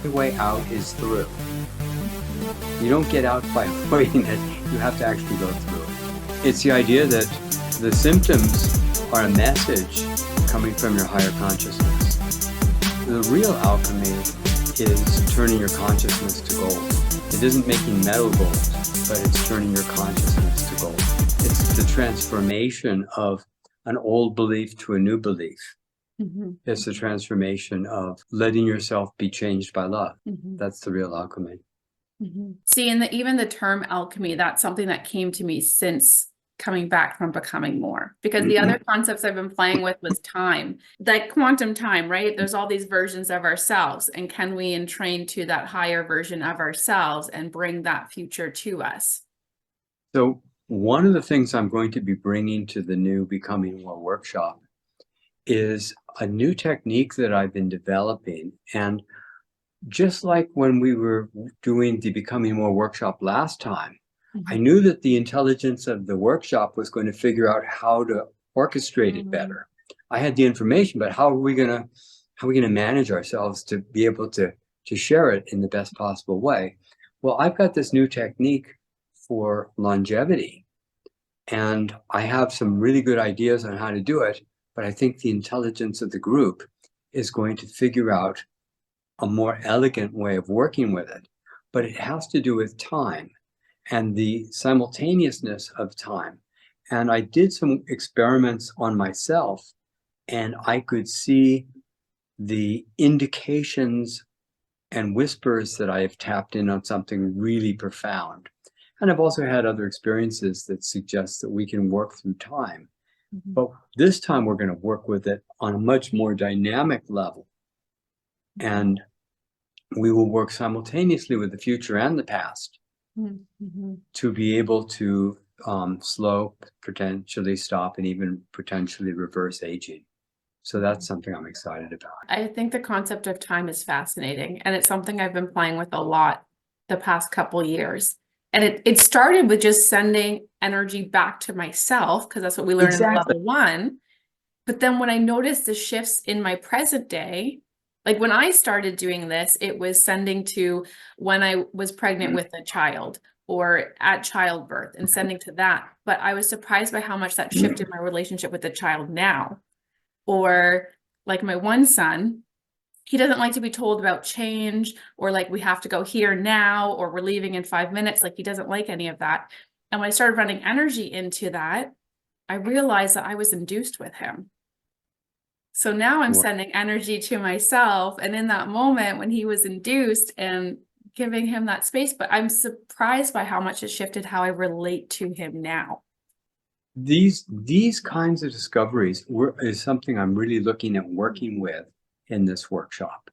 The way out is through. You don't get out by avoiding it. You have to actually go through. It's the idea that the symptoms are a message coming from your higher consciousness. The real alchemy is turning your consciousness to gold. It isn't making metal gold, but it's turning your consciousness to gold. It's the transformation of an old belief to a new belief. Mm-hmm. It's the transformation of letting yourself be changed by love. Mm-hmm. That's the real alchemy. Mm-hmm. See, even the term alchemy, that's something that came to me since coming back from Becoming More, because the other concepts I've been playing with was time, like quantum time, right? There's all these versions of ourselves, and can we entrain to that higher version of ourselves and bring that future to us? So one of the things I'm going to be bringing to the new Becoming More workshop is a new technique that I've been developing. And just like when we were doing the Becoming More workshop last time, I knew that the intelligence of the workshop was going to figure out how to orchestrate it better. I had the information, but how are we going to manage ourselves to be able to share it in the best possible way? Well, I've got this new technique for longevity, and I have some really good ideas on how to do it, but I think the intelligence of the group is going to figure out a more elegant way of working with it. But it has to do with time and the simultaneousness of time. And I did some experiments on myself, and I could see the indications and whispers that I have tapped in on something really profound. And I've also had other experiences that suggest that we can work through time. Mm-hmm. But this time we're going to work with it on a much more dynamic level. And we will work simultaneously with the future and the past. Mm-hmm. To be able to slow, potentially stop, and even potentially reverse aging. So that's something I'm excited about. I think the concept of time is fascinating, and it's something I've been playing with a lot the past couple years. And it started with just sending energy back to myself, because that's what we learned in level 1. But then when I noticed the shifts in my present day, like when I started doing this, it was sending to when I was pregnant with a child or at childbirth and sending to that. But I was surprised by how much that shifted my relationship with the child now. Or like my one son, he doesn't like to be told about change, or like we have to go here now, or we're leaving in 5 minutes. Like he doesn't like any of that. And when I started running energy into that, I realized that I was induced with him. So now I'm sending energy to myself, and in that moment when he was induced and giving him that space, but I'm surprised by how much it shifted how I relate to him now. These kinds of discoveries is something I'm really looking at working with in this workshop.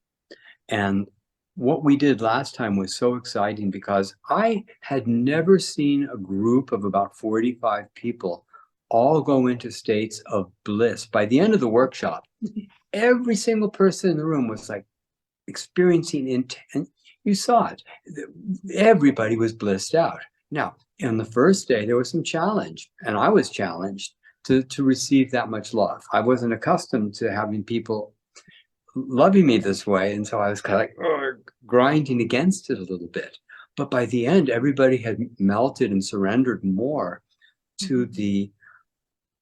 And what we did last time was so exciting because I had never seen a group of about 45 people all go into states of bliss. By the end of the workshop, every single person in the room was like experiencing intense. You saw it. Everybody was blissed out. Now, on the first day, there was some challenge, and I was challenged to receive that much love. I wasn't accustomed to having people loving me this way, and so I was kind of like grinding against it a little bit. But by the end, everybody had melted and surrendered more to the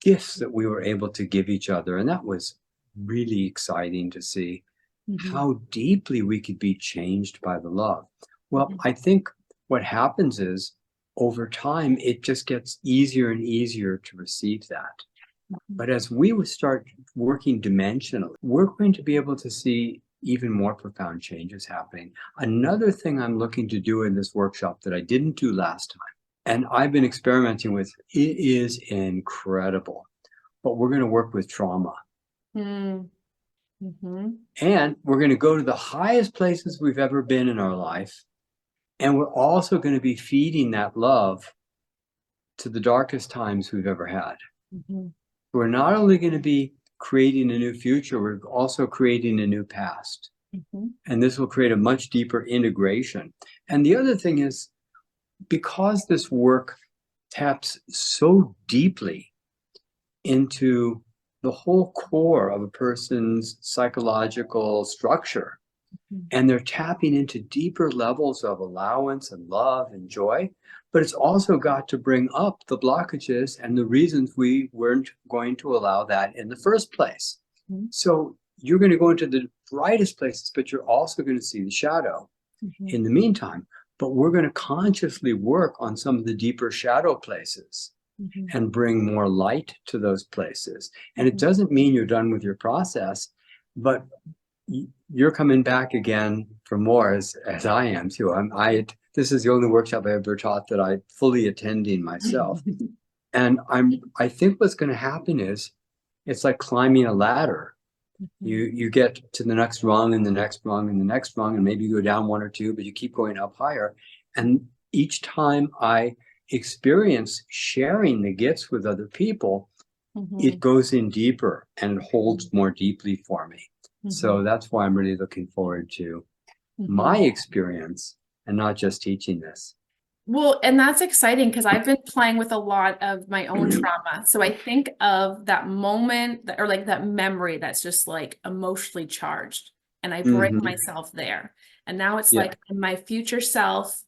gifts that we were able to give each other, and that was really exciting to see how deeply we could be changed by the love. Well, I think what happens is over time, it just gets easier and easier to receive that. But as we start working dimensionally, we're going to be able to see even more profound changes happening. Another thing I'm looking to do in this workshop that I didn't do last time, and I've been experimenting with, it is incredible, but we're going to work with trauma. And we're going to go to the highest places we've ever been in our life. And we're also going to be feeding that love to the darkest times we've ever had. We're not only going to be creating a new future, we're also creating a new past. And this will create a much deeper integration. And the other thing is, because this work taps so deeply into the whole core of a person's psychological structure, and they're tapping into deeper levels of allowance and love and joy. But it's also got to bring up the blockages and the reasons we weren't going to allow that in the first place. So you're going to go into the brightest places, but you're also going to see the shadow in the meantime. But we're going to consciously work on some of the deeper shadow places and bring more light to those places. And it doesn't mean you're done with your process, but you're coming back again for more, as I am too. This is the only workshop I ever taught that I fully attending myself. And I think what's going to happen is it's like climbing a ladder. You get to the next rung and the next rung and the next rung, and maybe you go down one or two, but you keep going up higher. And each time I experience sharing the gifts with other people, it goes in deeper and it holds more deeply for me. So that's why I'm really looking forward to my experience and not just teaching this. Well, and that's exciting because I've been playing with a lot of my own trauma. So I think of that moment or like that memory that's just like emotionally charged, and I bring myself there. And now it's like my future self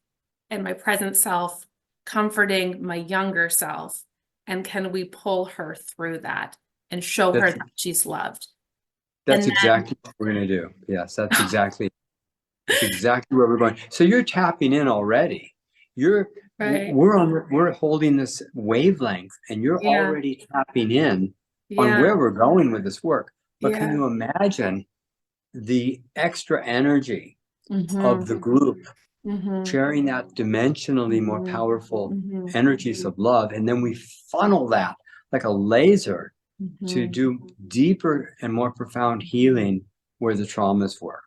and my present self comforting my younger self. And can we pull her through that and show her that she's loved? That's exactly what we're going to do. Yes, that's exactly where we're going. So you're tapping in already. We're holding this wavelength, and you're already tapping in on where we're going with this work. But can you imagine the extra energy of the group sharing that dimensionally more powerful energies of love, and then we funnel that like a laser to do deeper and more profound healing where the traumas were.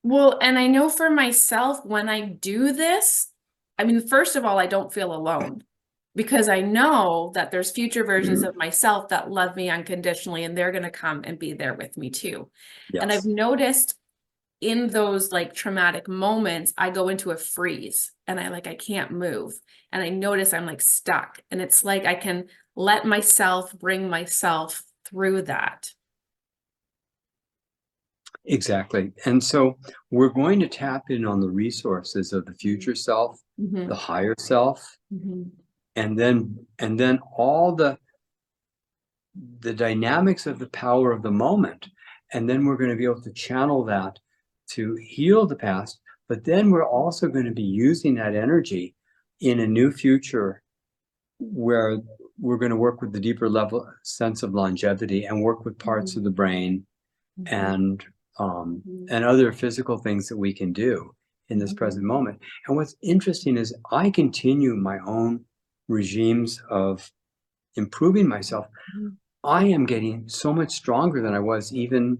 Well, and I know for myself, when I do this, I mean, first of all, I don't feel alone because I know that there's future versions of myself that love me unconditionally, and they're going to come and be there with me too. And I've noticed in those like traumatic moments, I go into a freeze and I can't move. And I notice I'm like stuck, and it's like I can let myself bring myself through that. Exactly. And so we're going to tap in on the resources of the future self, the higher self, and then all the dynamics of the power of the moment. And then we're going to be able to channel that to heal the past. But then we're also going to be using that energy in a new future where we're going to work with the deeper level sense of longevity and work with parts of the brain and other physical things that we can do in this present moment. And what's interesting is I continue my own regimes of improving myself. I am getting so much stronger than I was even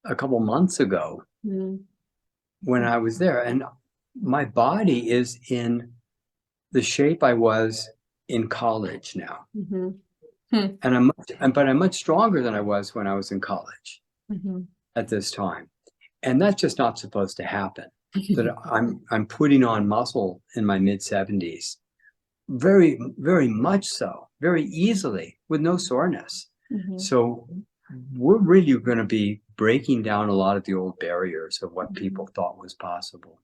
a couple months ago when I was there. And my body is in the shape I was in college now. And I'm much stronger than I was when I was in college at this time. And that's just not supposed to happen. That I'm putting on muscle in my mid-70s, very, very much so, very easily, with no soreness. So we're really going to be breaking down a lot of the old barriers of what people thought was possible.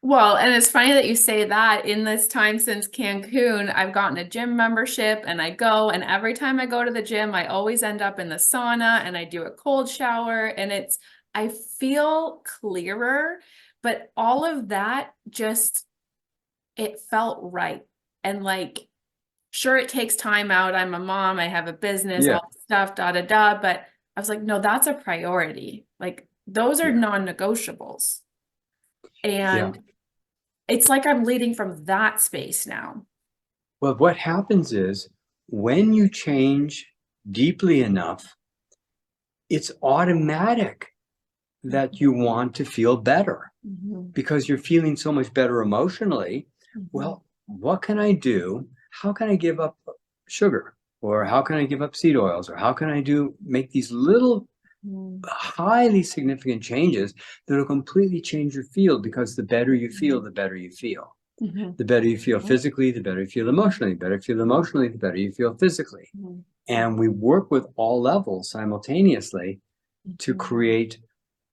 Well, and it's funny that you say that. In this time since Cancun, I've gotten a gym membership, and I go, and every time I go to the gym, I always end up in the sauna, and I do a cold shower, and I feel clearer, but all of that it felt right. And like, sure, it takes time out. I'm a mom, I have a business, all this stuff, but I was like, no, that's a priority. Like, those are non-negotiables. And it's like I'm leading from that space now. Well, what happens is when you change deeply enough, it's automatic that you want to feel better because you're feeling so much better emotionally. Well, what can I do? How can I give up sugar? Or how can I give up seed oils? Or how can I make these little highly significant changes that will completely change your field? Because the better you feel, the better you feel. The better you feel physically, the better you feel emotionally. The better you feel emotionally, the better you feel physically. And we work with all levels simultaneously to create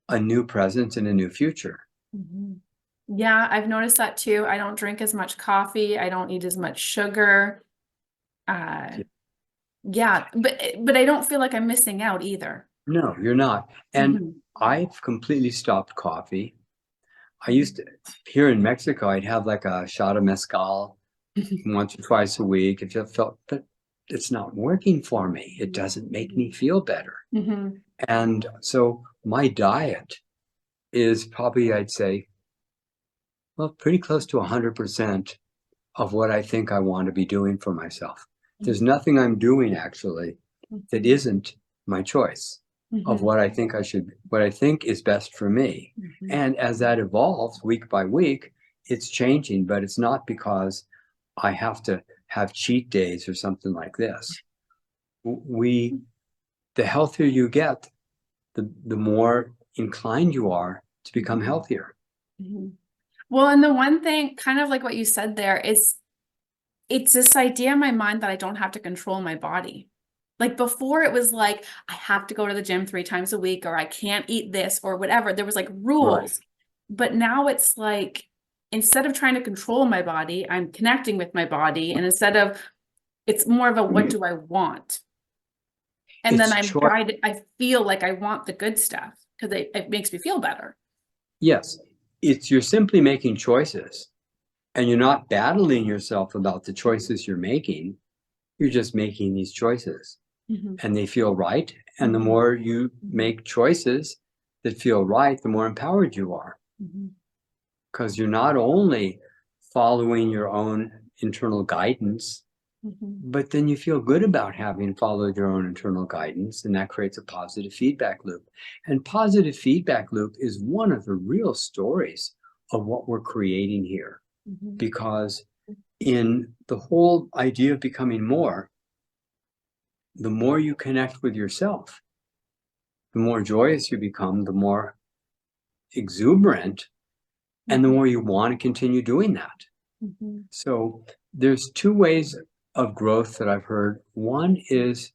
a new present and a new future. Mhm. Yeah, I've noticed that too. I don't drink as much coffee. I don't eat as much sugar. Uh, yeah, but I don't feel like I'm missing out either. No, you're not. And Mhm. I've completely stopped coffee. I used to, here in Mexico, I'd have like a shot of mezcal once or twice a week. It just felt, but it's not working for me. It doesn't make me feel better. Mhm. And so my diet is probably, I'd say, well, pretty close to 100% of what I think I want to be doing for myself. There's nothing I'm doing actually that isn't my choice of Mhm. what I think I should, what I think is best for me. Mhm. And as that evolves week by week, it's changing, but it's not because I have to have cheat days or something like this. We, the healthier you get, the more inclined you are to become healthier. Mhm. Well, and the one thing, kind of like what you said there, is it's this idea in my mind that I don't have to control my body. Like before, it was like, I have to go to the gym 3 times a week, or I can't eat this, or whatever. There was like Right. rules. But now it's like, instead of trying to control my body, I'm connecting with my body. And instead of, it's more of a what do I want? And then It's I'm choice. guided, I feel like I want the good stuff because it makes me feel better. Yes, it's you're simply making choices and you're not battling yourself about the choices you're making. You're just making these choices Mhm. and they feel right. And the Mhm. more you Mhm. make choices that feel right, the more empowered you are Mhm. because you're not only following your own internal guidance, Mhm. but then you feel good about having followed your own internal guidance, and that creates a positive feedback loop. And positive feedback loop is one of the real stories of what we're creating here, Mhm. because in the whole idea of becoming more, the more you connect with yourself, the more joyous you become, the more exuberant, and the Mhm. more you want to continue doing that. Mhm. So there's two ways of growth that I've heard. One is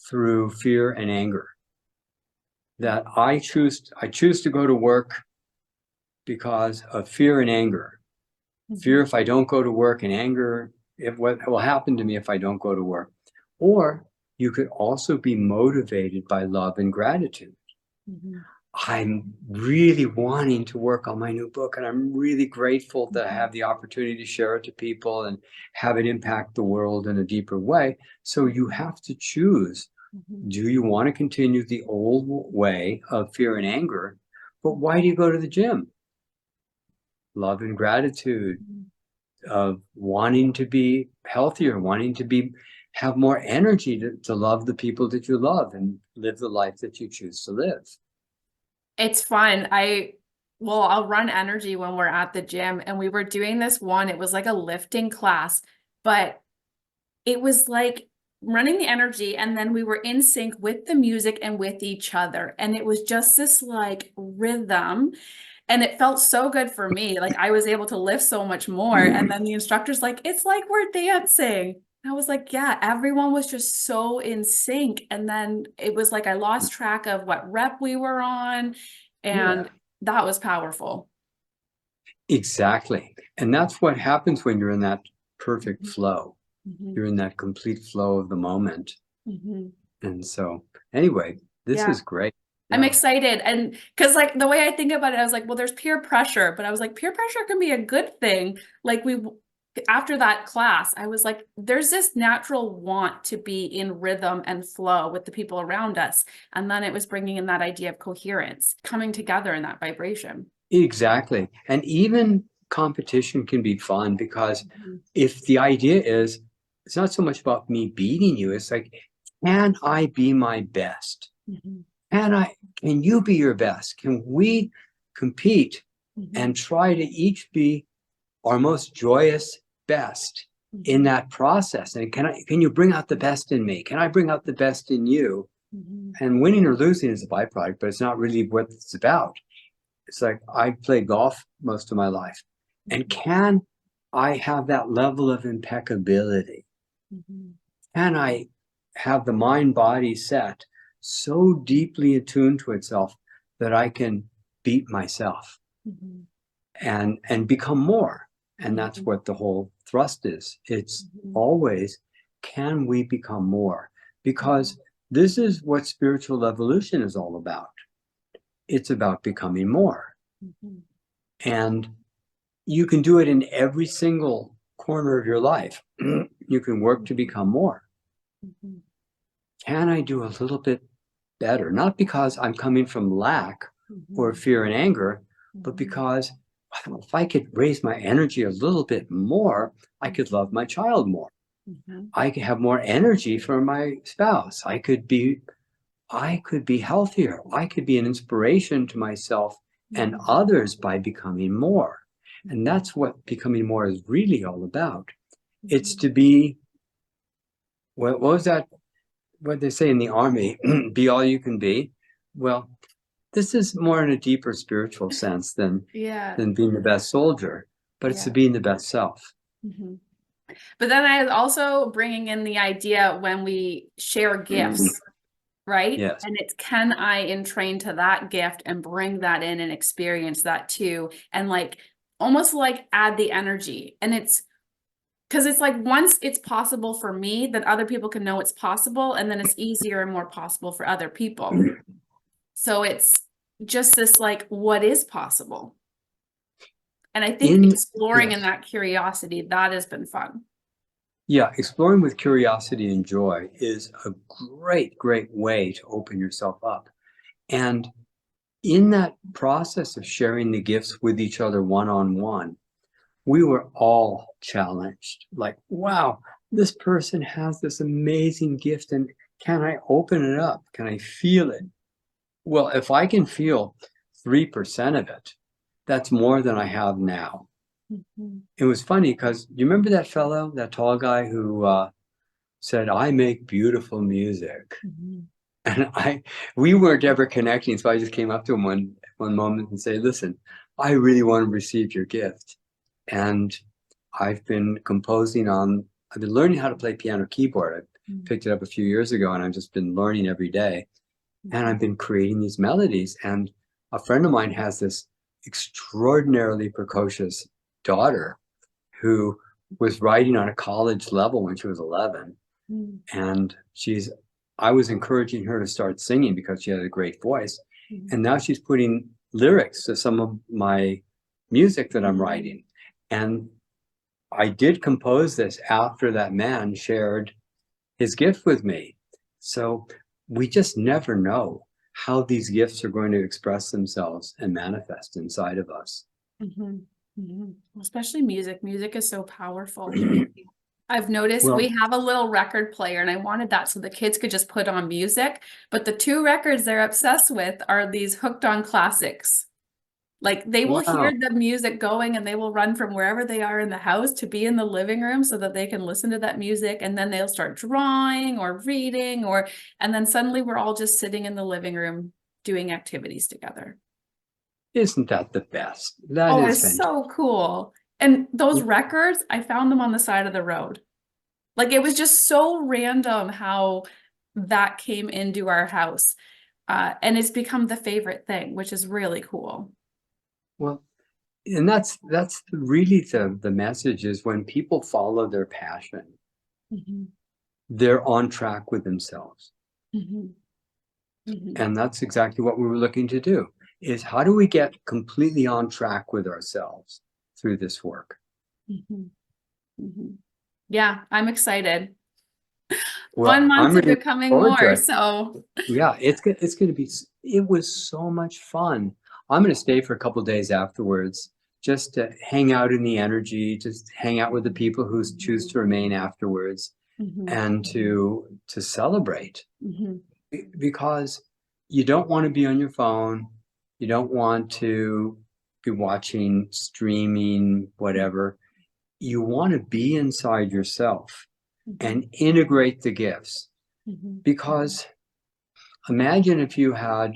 through fear and anger. That I choose to go to work because of fear and anger. Fear Mhm. if I don't go to work, and anger if what will happen to me if I don't go to work. Or you could also be motivated by love and gratitude. Mhm. I'm really wanting to work on my new book, and I'm really grateful that I have the opportunity to share it to people and have it impact the world in a deeper way. So you have to choose. Mhm. Do you want to continue the old way of fear and anger? But why do you go to the gym? Love and gratitude, Mhm. of wanting to be healthier, wanting to be have more energy to love the people that you love and live the life that you choose to live. It's fun. Well, I'll run energy when we're at the gym, and we were doing this one. It was like a lifting class, but it was like running the energy, and then we were in sync with the music and with each other. And it was just this like rhythm. And it felt so good for me. Like I was able to lift so much more. And then the instructor's like, it's like we're dancing. I was like, yeah, everyone was just so in sync. And then it was like I lost track of what rep we were on. Yeah, And that was powerful. exactly. And that's what happens when you're in that perfect Mhm. flow. Mhm. You're in that complete flow of the moment. Mhm. And so, anyway, this Yeah. is great. I'm Yeah. excited. And because like the way I think about it, I was like, well, there's peer pressure, but I was like, peer pressure can be a good thing. Like after that class, I was like, there's this natural want to be in rhythm and flow with the people around us. And then it was bringing in that idea of coherence, coming together in that vibration. Exactly. And even competition can be fun because Mhm. if the idea is, it's not so much about me beating you, it's like, can I be my best? Mhm. Can you be your best? Can we compete Mhm. and try to each be our most joyous best in Mhm. that process? And can you bring out the best in me? Can I bring out the best in you? Mhm. And winning or losing is a byproduct, but it's not really what it's about. It's like I played golf most of my life. And Mhm. can I have that level of impeccability? Mhm. Can I have the mind body set so deeply attuned to itself that I can beat myself Mhm. and become more. And that's Mhm. what the whole thrust is. It's Mhm. always, can we become more? Because Mhm. this is what spiritual evolution is all about. It's about becoming more. Mhm. And you can do it in every single corner of your life. You can work to become more. Mhm. Can I do a little bit better? Not because I'm coming from lack or Mhm. fear and anger, but Mhm. because, well, if I could raise my energy a little bit more, I could love Mhm. my child more. Mhm. I could have more energy for my spouse. I could be healthier. I could be an inspiration to myself and Mhm. others by becoming more. And Mhm. that's what becoming more is really all about. It's Mhm. to be, what was that, what they say in the army, be all you can be. Well, this is more in a deeper spiritual sense Yeah. than being the best soldier, but it's to Yeah. being the best self. Mhm. But then I was also bringing in the idea when we share gifts, right? Yes. And it's, can I entrain to that gift and bring that in and experience that too? And like almost like add the energy. And it's because it's like once it's possible for me, then other people can know it's possible. And then it's easier and more possible for other people. So it's just this like, what is possible? And I think In exploring in yes. that curiosity, that has been fun. Yeah, exploring with curiosity and joy is a great, great way to open yourself up. And in that process of sharing the gifts with each other one on one, we were all challenged. Like, wow, this person has this amazing gift, and can I open it up? Can I feel it? Well, if I can feel 3% of it, that's more than I have now. Mhm. It was funny because you remember that fellow, that tall guy who said, I make beautiful music. Mhm. And we weren't ever connecting. So I just came up to him one moment and say, listen, I really want to receive your gift. And I've been I've been learning how to play piano keyboard. I picked it up a few years ago and I've just been learning every day. And I've been creating these melodies. And a friend of mine has this extraordinarily precocious daughter who was writing on a college level when she was 11. Mhm. And I was encouraging her to start singing because she had a great voice. Mhm. And now she's putting lyrics to some of my music that I'm Mhm. writing. And I did compose this after that man shared his gift with me. So we just never know how these gifts are going to express themselves and manifest inside of us. Mhm. Mhm. Especially music. Music is so powerful. I've noticed we Well, have a little record player, and I wanted that so the kids could just put on music. But the two records they're obsessed with are these hooked on classics. Like they will hear wow. the music going and they will run from wherever they are in the house to be in the living room so that they can listen to that music. And then they'll start drawing or reading, and then suddenly we're all just sitting in the living room doing activities together. Isn't that the best? That Oh, is it's fantastic. so cool. And those records, I found them on the side of the road. Like it was just so random how that came into our house. And it's become the favorite thing, which is really cool. Well, and that's really the message is when people follow their passion, Mhm. they're on track with themselves. Mhm. Mhm. And that's exactly what we were looking to do, is how do we get completely on track with ourselves through this work? Mhm. Mhm. Yeah, I'm excited. Well, 1 month I'm to really looking becoming forward to more. it. So, Yeah, it's going to be, it was so much fun. I'm going to stay for a couple days afterwards just to hang out in the energy, just hang out with the people who choose to remain afterwards mhm. and to celebrate. Mhm. Because you don't want to be on your phone. You don't want to be watching, streaming, whatever. You want to be inside yourself Mhm. and integrate the gifts. Mhm. Because imagine if you had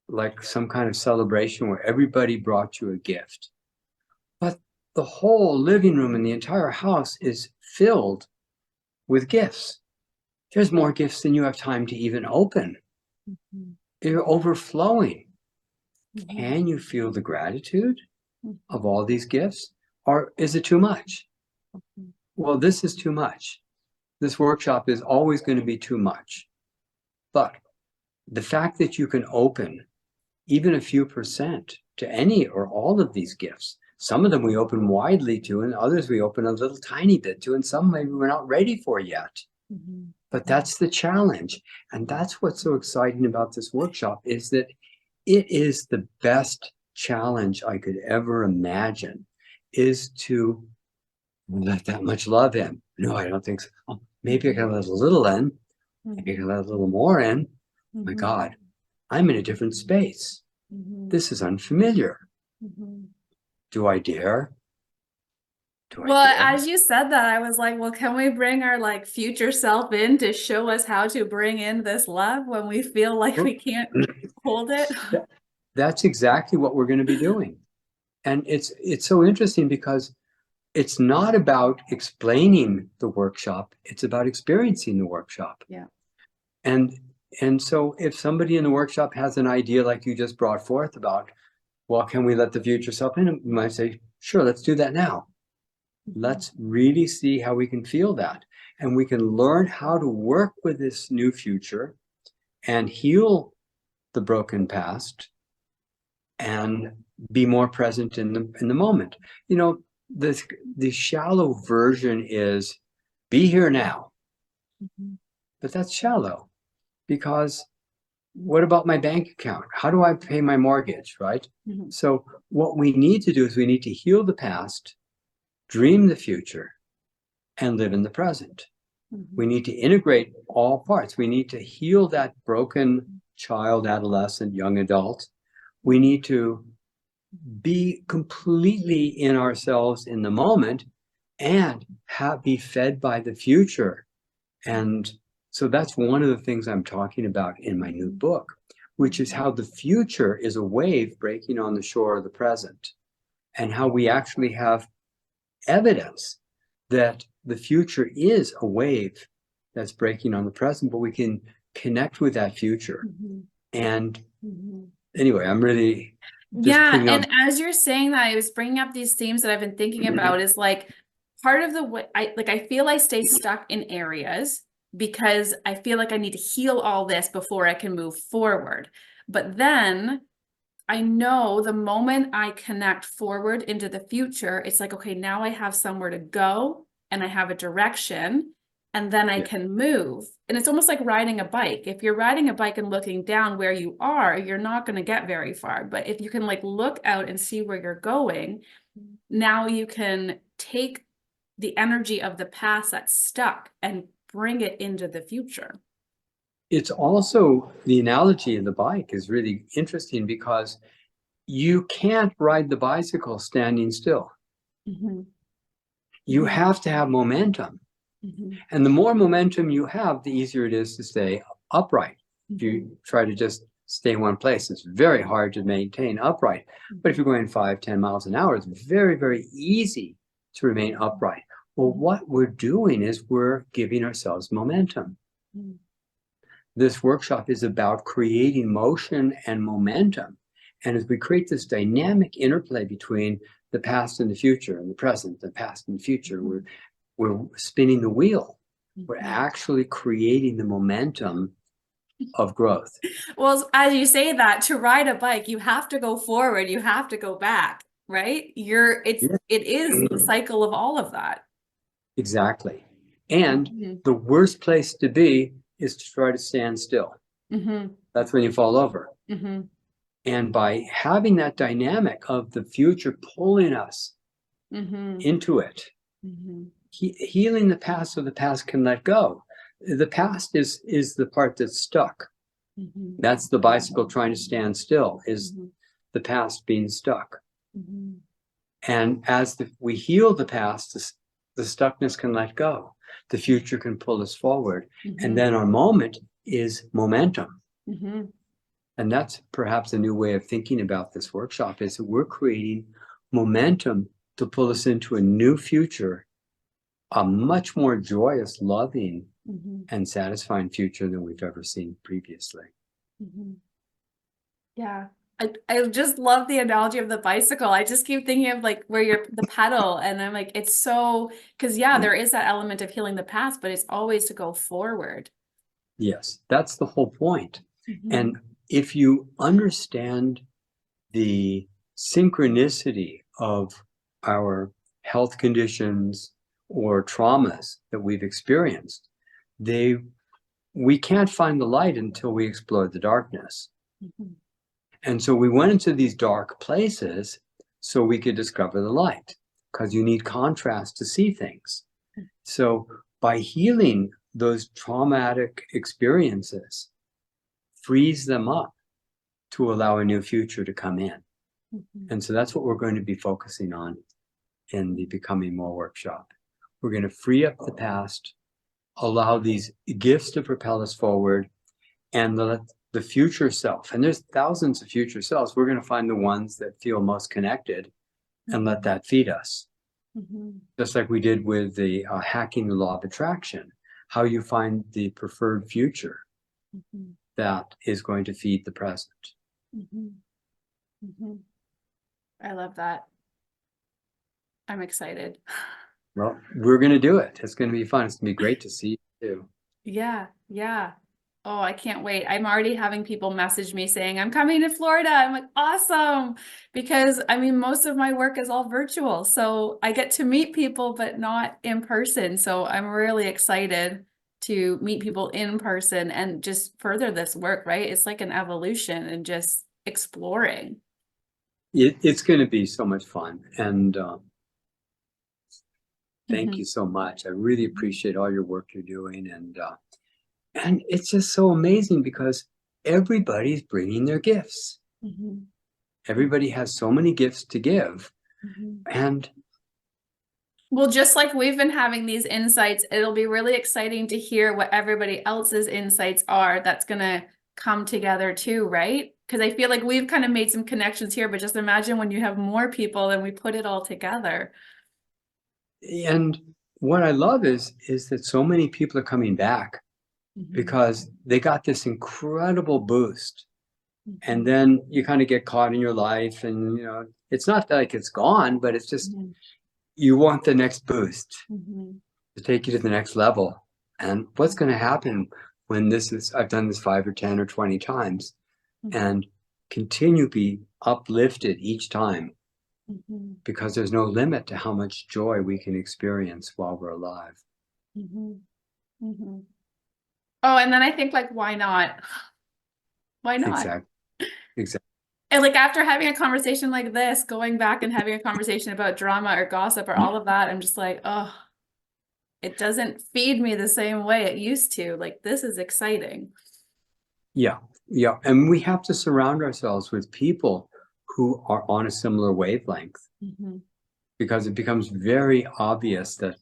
like some kind of celebration where everybody brought you a gift, but the whole living room and the entire house is filled with gifts. There's more gifts than you have time to even open. Mhm. They're overflowing. Can you feel the gratitude Mhm. of all these gifts? Or is it too much? Well, this is too much. This workshop is always going to be too much. But the fact that you can open even a few percent to any or all of these gifts, some of them we open widely to, and others we open a little tiny bit to, and some maybe we're not ready for yet. But that's the challenge. And that's what's so exciting about this workshop, is that it is the best challenge I could ever imagine, is to let that much love in. No, I don't think so. Oh, maybe I can let a little in. Maybe I can let a little more in. My God, I'm in a different space. This is unfamiliar. Do I dare? Do I Well, dare? as you said that, I was like, well, can we bring our like future self in to show us how to bring in this love when we feel like we can't hold it? That's exactly what we're going to be doing. And it's so interesting because it's not about explaining the workshop, it's about experiencing the workshop. Yeah. And so if somebody in the workshop has an idea like you just brought forth about, well, can we let the future self in? You might say, sure, let's do that now. Let's really see how we can feel that. And we can learn how to work with this new future and heal the broken past and be more present in the moment. You know, the shallow version is be here now. But that's shallow, because what about my bank account? How do I pay my mortgage, right? So what we need to do is we need to heal the past, dream the future, and live in the present. We need to integrate all parts. We need to heal that broken child, adolescent, young adult. We need to be completely in ourselves in the moment and be fed by the future. And so that's one of the things I'm talking about in my new book, which is how the future is a wave breaking on the shore of the present, and how we actually have evidence that the future is a wave that's breaking on the present, but we can connect with that future. And anyway, I'm really just Yeah, putting on. and as you're saying that, I was bringing up these themes that I've been thinking about is like part of the way I feel I stay stuck in areas because I feel like I need to heal all this before I can move forward. But then I know the moment I connect forward into the future, it's like, okay, now I have somewhere to go and I have a direction, and then I can move. And it's almost like riding a bike. If you're riding a bike and looking down where you are, you're not going to get very far. But if you can like look out and see where you're going, now you can take the energy of the past that's stuck and bring it into the future. It's also, the analogy of the bike is really interesting because you can't ride the bicycle standing still. You have to have momentum. And the more momentum you have, the easier it is to stay upright. If you try to just stay in one place, it's very hard to maintain upright. But if you're going 5-10 miles an hour, it's very, very easy to remain upright. Well, what we're doing is we're giving ourselves momentum. This workshop is about creating motion and momentum. And as we create this dynamic interplay between the past and the future, and the present, the past and the future, we're spinning the wheel. We're actually creating the momentum of growth. Well, as you say that, to ride a bike, you have to go forward, you have to go back, right? It is the cycle of all of that. Exactly. And the worst place to be is to try to stand still. That's when you fall over. And by having that dynamic of the future pulling us into it, healing the past so the past can let go. The past is the part that's stuck. That's the bicycle trying to stand still, is the past being stuck. And as we heal the past, the stuckness can let go. The future can pull us forward. And then our moment is momentum. And that's perhaps a new way of thinking about this workshop, is that we're creating momentum to pull us into a new future, a much more joyous, loving, and satisfying future than we've ever seen previously. Yeah. I just love the analogy of the bicycle. I just keep thinking of like where you're the pedal, and I'm like, it's so, because yeah, there is that element of healing the past, but it's always to go forward. Yes, that's the whole point. Mhm. And if you understand the synchronicity of our health conditions or traumas that we've experienced, we can't find the light until we explore the darkness. Mhm. And so we went into these dark places so we could discover the light, because you need contrast to see things. So by healing those traumatic experiences, frees them up to allow a new future to come in. Mhm. And so that's what we're going to be focusing on in the Becoming More workshop. We're going to free up the past, allow these gifts to propel us forward, and let the future self, and there's thousands of future selves, we're going to find the ones that feel most connected and let that feed us. Mhm. Just like we did with the hacking the law of attraction, how you find the preferred future Mhm. that is going to feed the present. Mhm. Mhm. I love that. I'm excited. Well, we're going to do it. It's going to be fun. It's going to be great to see you too. Yeah, yeah. Oh, I can't wait. I'm already having people message me saying, I'm coming to Florida. I'm like, awesome. Because I mean, most of my work is all virtual. So I get to meet people, but not in person. So I'm really excited to meet people in person and just further this work, right? It's like an evolution and just exploring. It's going to be so much fun. And thank Mhm. you so much. I really appreciate all your work you're doing. And it's just so amazing because everybody's bringing their gifts. Mhm. Everybody has so many gifts to give. Mhm. And Well, just like we've been having these insights, it'll be really exciting to hear what everybody else's insights are that's going to come together too, right? Because I feel like we've kind of made some connections here, but just imagine when you have more people and we put it all together. and what I love is that so many people are coming back Mhm. because they got this incredible boost. And Mhm. then you kind of get caught in your life, and it's not like it's gone, but it's just Mhm. you want the next boost Mhm. to take you to the next level. And what's going to happen when I've done this 5 or 10 or 20 times Mhm. and continue to be uplifted each time, Mhm. because there's no limit to how much joy we can experience while we're alive. Mhm. Mhm. Oh, and then I think like, why not? Why not? Exactly. Exactly. And like after having a conversation like this, going back and having a conversation about drama or gossip or all of that, I'm just like, oh, it doesn't feed me the same way it used to. Like, this is exciting. Yeah. Yeah. And we have to surround ourselves with people who are on a similar wavelength, Mhm. because it becomes very obvious that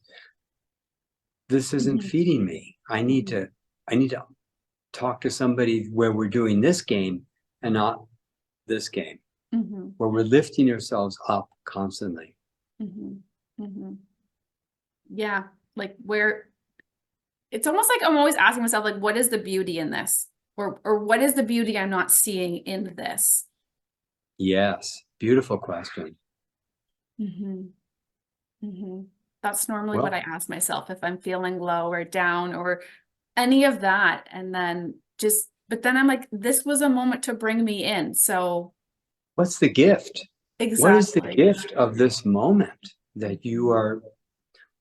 this isn't Mhm. feeding me. Mhm. I need to talk to somebody where we're doing this game and not this game, Mhm. where we're lifting ourselves up constantly. Mhm. Mhm. Yeah, like where it's almost like I'm always asking myself, like, what is the beauty in this? Or what is the beauty I'm not seeing in this? Yes. Beautiful question. Hmm. Hmm. That's normally what Well, I ask myself if I'm feeling low or down or any of that. And then just, but then I'm like, this was a moment to bring me in. So what's the gift? What is the exactly. gift of this moment that you are?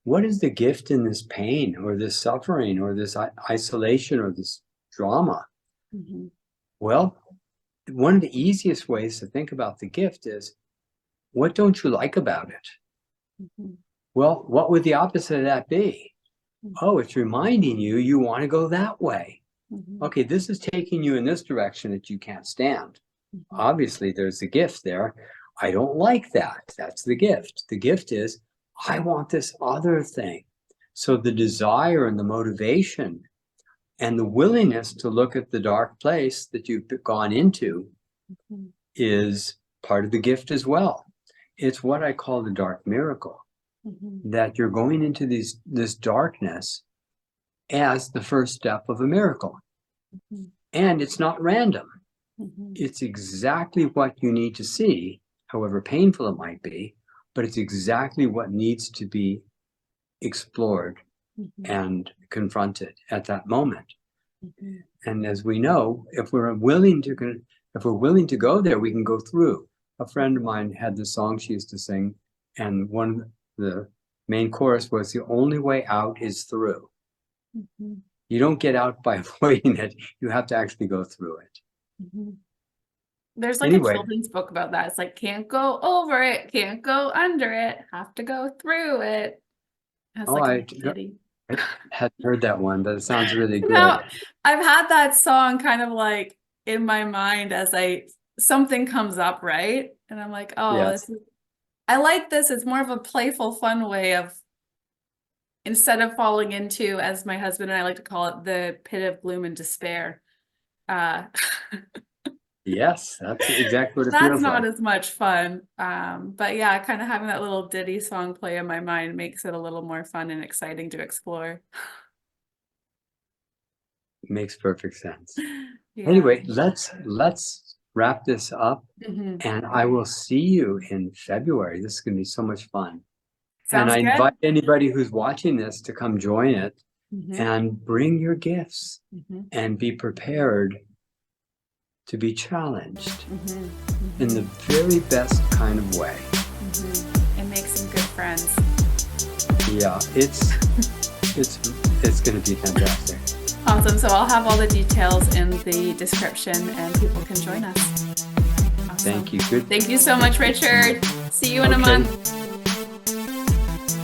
What is the gift in this pain or this suffering or this isolation or this drama? Hmm. Well, one of the easiest ways to think about the gift is, what don't you like about it? Hmm. Well, what would the opposite of that be? Hmm. Oh, it's reminding you want to go that way. Hmm. Okay, this is taking you in this direction that you can't stand. Hmm. Obviously, there's a gift there. I don't like that. That's the gift. The gift is, I want this other thing. So the desire and the motivation and the willingness to look at the dark place that you've gone into Hmm. is part of the gift as well. It's what I call the dark miracle, Hmm. that you're going into this darkness as the first step of a miracle. Hmm. And it's not random. Mhm. It's exactly what you need to see, however painful it might be, but it's exactly what needs to be explored Mhm. and confronted at that moment. Mhm. And as we know, if we're willing to go there, we can go through. A friend of mine had this song she used to sing, and the main chorus was, "The only way out is through." Mhm. You don't get out by avoiding it. You have to actually go through it. Mhm. There's like a Anyway, children's book about that. It's like, can't go over it, can't go under it, have to go through it. That's oh, like a I ditty. hadn't heard that one, but it sounds really good. Now, I've had that song kind of like in my mind as something comes up, right? And I'm like, oh, Yes. I like this. It's more of a playful, fun way of, instead of falling into, as my husband and I like to call it, the pit of gloom and despair. Uh, Yes, that's exactly what it that's feels not like. as much fun. But yeah, kind of having that little ditty song play in my mind makes it a little more fun and exciting to explore. It makes perfect sense. Yeah. Anyway, let's wrap this up, Mhm. and I will see you in February. This is going to be so much fun. And Sounds I good. invite anybody who's watching this to come join it Mhm. and bring your gifts Mhm. and be prepared to be challenged Mhm. in the Mhm. very best kind of way. Mhm. And make some good friends. Yeah, it's going to be fantastic. Awesome. So I'll have all the details in the description and people can join us. Awesome. Thank you. Good. Thank you so much, Richard. See you in a Okay. month.